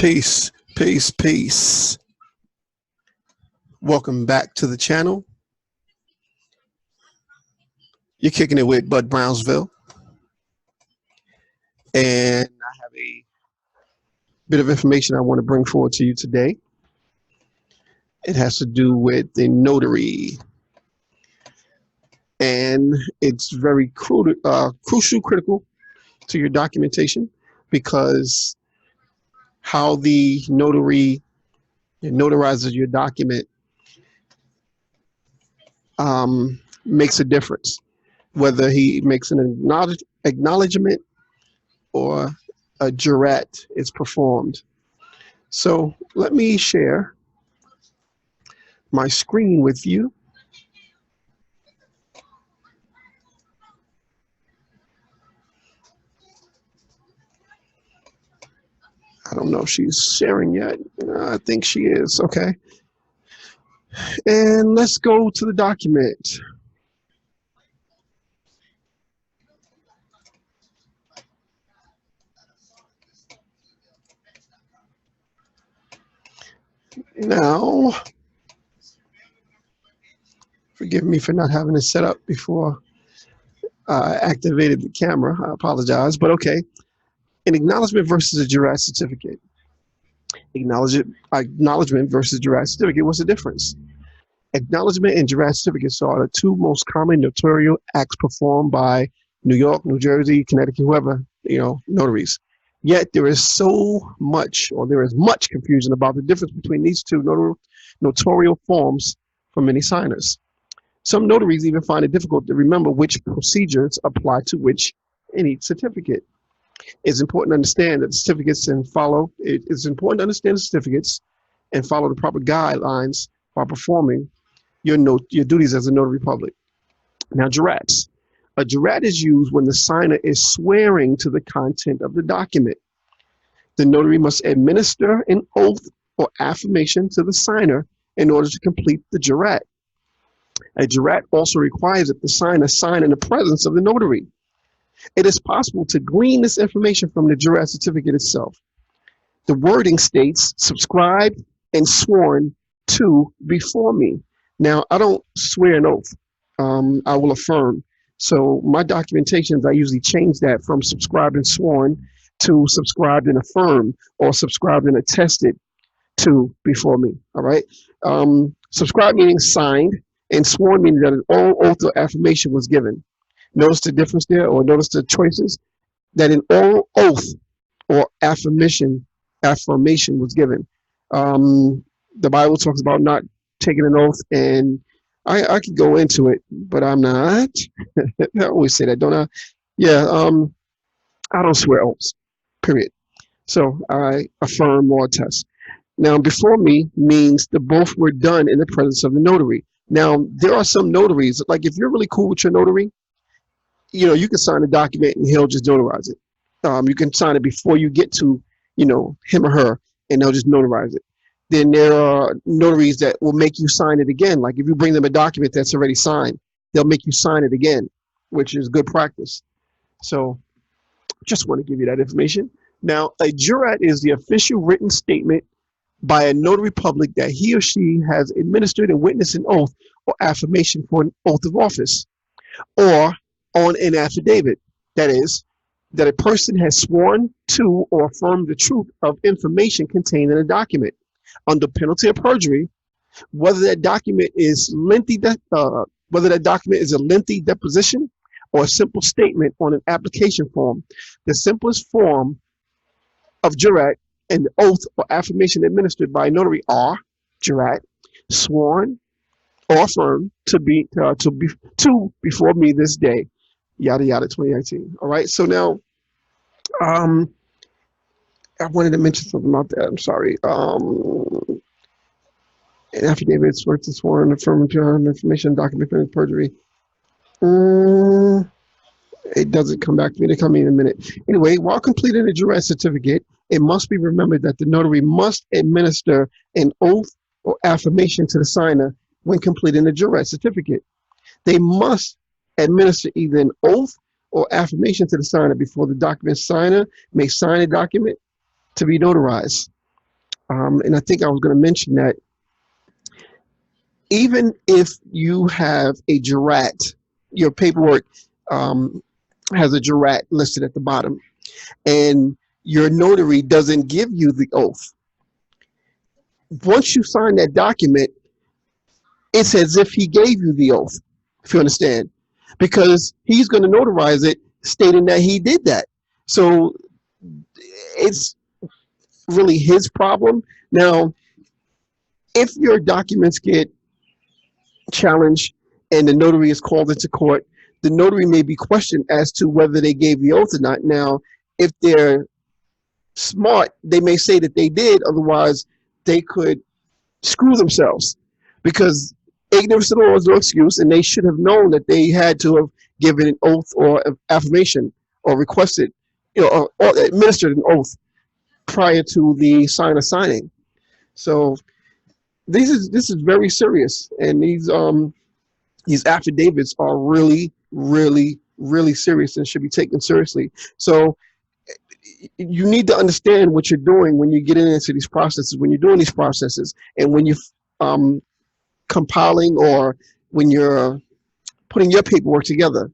Peace, peace, peace. Welcome back to the channel. You're kicking it with Bud-Brownsville. And I have a bit of information I want to bring forward to you today. It has to do with the notary. And it's very crucial, critical to your documentation, because how the notary notarizes your document makes a difference, whether he makes an acknowledgement or a jurat is performed. So let me share my screen with you. I don't know if she's sharing yet. I think she is. Okay. And let's go to the document. Now, forgive me for not having it set up before I activated the camera. I apologize, but okay. An acknowledgement versus a jurat certificate. Acknowledgement versus jurat certificate. What's the difference? Acknowledgement and jurat certificates are the two most common notarial acts performed by New York, New Jersey, Connecticut, whoever, notaries. Yet there is much confusion about the difference between these two notarial forms for many signers. Some notaries even find it difficult to remember which procedures apply to which in each certificate. It's important to understand that the certificates it's important to understand the certificates and follow the proper guidelines while performing your duties as a notary public. Now, jurats. A jurat is used when the signer is swearing to the content of the document. The notary must administer an oath or affirmation to the signer in order to complete the jurat. A jurat also requires that the signer sign in the presence of the notary. It is possible to glean this information from the jurat certificate itself. The wording states, subscribed and sworn to before me. Now, I don't swear an oath. I will affirm. So my documentations, I usually change that from subscribed and sworn to subscribed and affirmed, or subscribed and attested to before me. All right. Subscribed meaning signed, and sworn meaning that an oral oath or affirmation was given. Notice the difference there, or notice the choices, that an oral oath or affirmation was given. The Bible talks about not taking an oath, and I could go into it, but I'm not. I always say that, don't I? Yeah, I don't swear oaths, period. So I affirm or attest. Now, before me means the both were done in the presence of the notary. Now, there are some notaries, like if you're really cool with your notary, you can sign a document and he'll just notarize it. You can sign it before you get to, him or her, and they'll just notarize it. Then there are notaries that will make you sign it again. Like if you bring them a document that's already signed, they'll make you sign it again, which is good practice. So just want to give you that information. Now, a jurat is the official written statement by a notary public that he or she has administered and witnessed an oath or affirmation for an oath of office, or on an affidavit. That is, that a person has sworn to or affirmed the truth of information contained in a document under penalty of perjury, whether that document is a lengthy deposition or a simple statement on an application form. The simplest form of jurat and the oath or affirmation administered by a notary are jurat, sworn or affirmed to before me this day, yada yada 2019. All right, so now I wanted to mention something about that. I'm sorry. An affidavit, sworn, affirmed information, document, perjury. It doesn't come back to me. They come in a minute. Anyway, while completing a jurat certificate, it must be remembered that the notary must administer an oath or affirmation to the signer when completing the jurat certificate. They must administer either an oath or affirmation to the signer before the document signer may sign a document to be notarized. And I think I was going to mention that even if you have a jurat, your paperwork has a jurat listed at the bottom, and your notary doesn't give you the oath. Once you sign that document, it's as if he gave you the oath, if you understand, because he's going to notarize it stating that he did that. So it's really his problem. Now, if your documents get challenged and the notary is called into court, the notary may be questioned as to whether they gave the oath or not. Now, if they're smart, they may say that they did, otherwise they could screw themselves, because ignorance of the law is no excuse, and they should have known that they had to have given an oath or affirmation or requested, or administered an oath prior to the signer signing. So this is very serious, and these affidavits are really, really, really serious and should be taken seriously. So you need to understand what you're doing when you get into these processes, when you're doing these processes, and when you're compiling or when you're putting your paperwork together.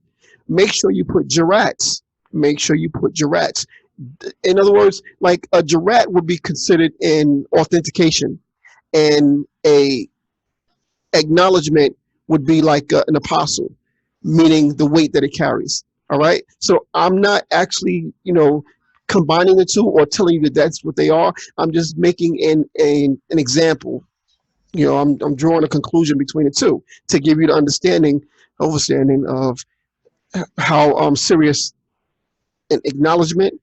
Make sure you put jurats. Make sure you put jurats. In other words, like a jurat would be considered in authentication, and a acknowledgement would be like an apostle, meaning the weight that it carries. All right. So I'm not actually, combining the two or telling you that that's what they are. I'm just making an example. I'm drawing a conclusion between the two to give you the understanding of how serious an acknowledgement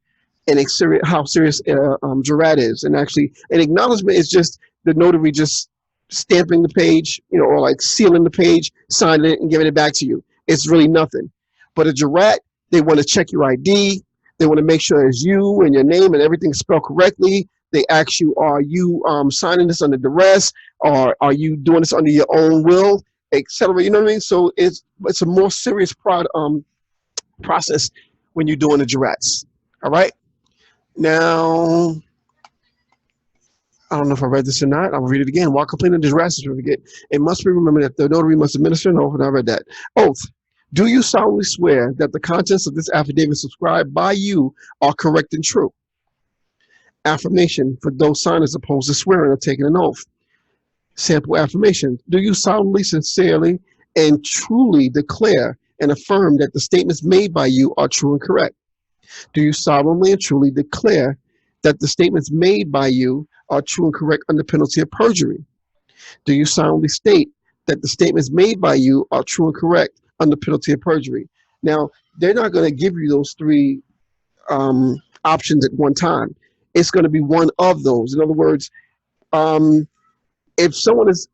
and how serious jurat is. And actually, an acknowledgement is just the notary just stamping the page, or like sealing the page, signing it, and giving it back to you. It's really nothing. But a jurat, they want to check your ID. They want to make sure it's you and your name and everything's spelled correctly. They ask you, are you signing this under duress, or are you doing this under your own will, etc. You know what I mean? So it's a more serious process when you're doing the jurats. All right. Now, I don't know if I read this or not. I'll read it again. While completing the jurat certificate, it must be remembered that the notary must administer an oath. And I read that. Oath. Do you solemnly swear that the contents of this affidavit subscribed by you are correct and true? Affirmation for those signers opposed to swearing or taking an oath. Sample affirmation. Do you solemnly, sincerely, and truly declare and affirm that the statements made by you are true and correct? Do you solemnly and truly declare that the statements made by you are true and correct under penalty of perjury? Do you solemnly state that the statements made by you are true and correct under penalty of perjury? Now, they're not going to give you those three options at one time. It's going to be one of those. In other words, if someone is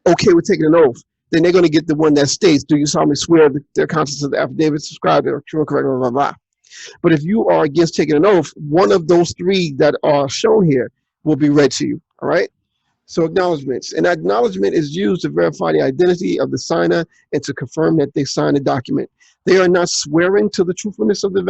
okay with taking an oath, then they're going to get the one that states, do you solemnly swear that the contents of the affidavit subscribed are true and correct, blah, blah, blah. But if you are against taking an oath, one of those three that are shown here will be read to you. All right. So acknowledgements. An acknowledgement is used to verify the identity of the signer and to confirm that they signed the document. They are not swearing to the truthfulness or the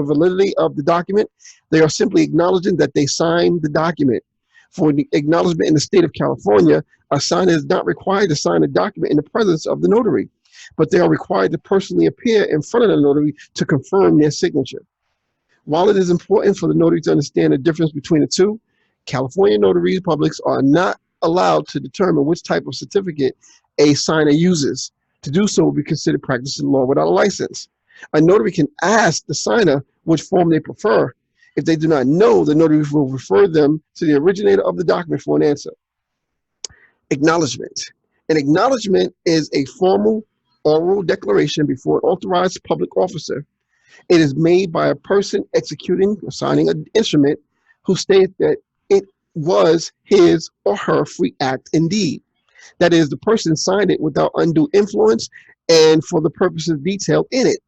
validity of the document. They are simply acknowledging that they signed the document. For the acknowledgement in the state of California, a signer is not required to sign a document in the presence of the notary, but they are required to personally appear in front of the notary to confirm their signature. While it is important for the notary to understand the difference between the two, California notary publics are not allowed to determine which type of certificate a signer uses. To do so will be considered practicing law without a license. A notary can ask the signer which form they prefer. If they do not know, the notary will refer them to the originator of the document for an answer. Acknowledgement. An acknowledgement is a formal oral declaration before an authorized public officer. It is made by a person executing or signing an instrument who states that it was his or her free act indeed. That is, the person signed it without undue influence and for the purposes detailed in it.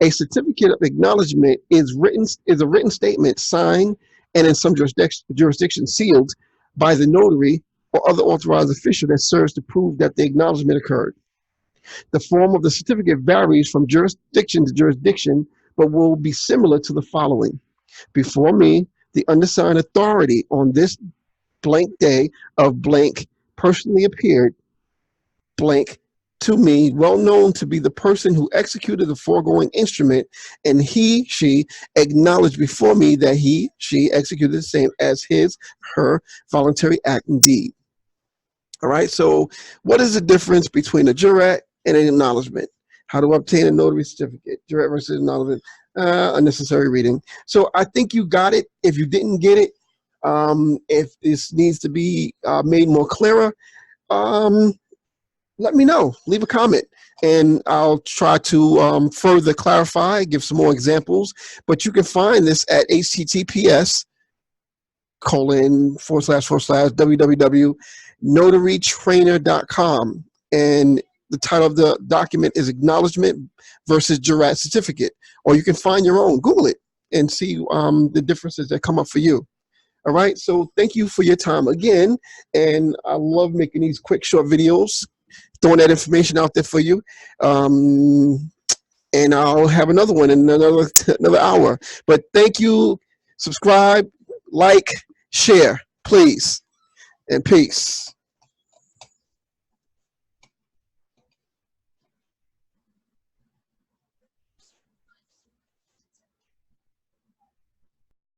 A certificate of acknowledgement is a written statement signed and in some jurisdictions sealed by the notary or other authorized official that serves to prove that the acknowledgement occurred. The form of the certificate varies from jurisdiction to jurisdiction, but will be similar to the following. Before me, the undersigned authority on this blank day of blank personally appeared blank to me, well known to be the person who executed the foregoing instrument, and he, she acknowledged before me that he, she executed the same as his, her voluntary act and deed. All right, so what is the difference between a jurat and an acknowledgement? How to obtain a notary certificate? Jurat versus acknowledgement. Unnecessary reading. So I think you got it. If you didn't get it, if this needs to be made more clearer, let me know. Leave a comment, and I'll try to further clarify, give some more examples. But you can find this at https://www.notarytrainer.com, and the title of the document is Acknowledgement versus Jurat Certificate. Or you can find your own. Google it and see the differences that come up for you. All right. So thank you for your time again, and I love making these quick, short videos, throwing that information out there for you. And I'll have another one in another hour. But thank you. Subscribe, like, share, please, and peace.